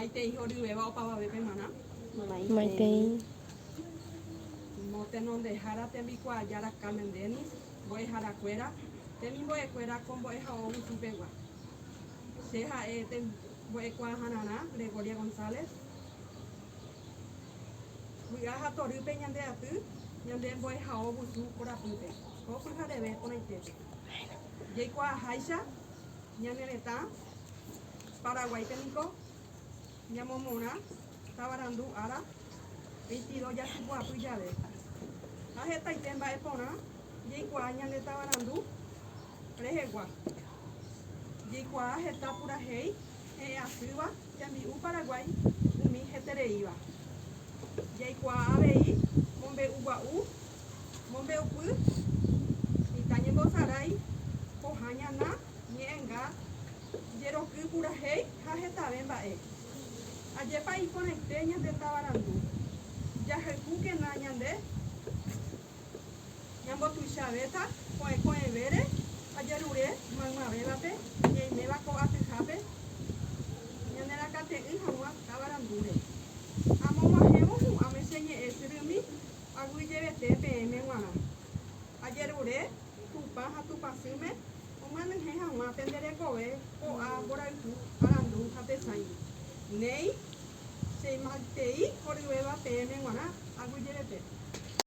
Maitei horyueva opavavépe mana. Maitei. Motenondehara tembikuaájára Carmen mbo'eharakuéra temimbo'ekuéra ko mbo'ehaó Usupegua. Che ha'e mbo'ekuaaharã Gregoria González. Vy'a ha torýpe ñande aty ñande mbo'ehaó Vusu korapýpe. Ko pyhareve porãitépe. Jaikuaaháicha ñane retã Paraguaípeniko ñamomorã tavarandu ára 22 jasypy'apy jave. Ha hetaite mba'e porã jaikuaa ñande tavarandu rehegua. Jaikuaa heta purahéi he'asýva tembi'u Paraguay umi hetereíva. Jaikuaa avei mombe'ugua'u mombe'upy itañembosarái pohã ñana ñe'ẽnga jeroky purahéi ha hetave mba'e. Ajépa iporãite ñande tavarandu. Jahykúkena ñande ñambotuichavéta ko'ẽvére ajerure maymavévape ñaiméva ko atyhápe ñanerakate'ỹ hag̃ua tavarandúre. Amog̃uahẽvo hu'ãme cheñe'ẽ chyrými aguyjevete peẽme g̃uarã. Ajerure tupa ha tupasýme omyenyhẽ hag̃ua tenderekove ko'ã mborayhu arandu ha tesãi. Néi che maitei horyvéva peẽme g̃uarã aguyjevete.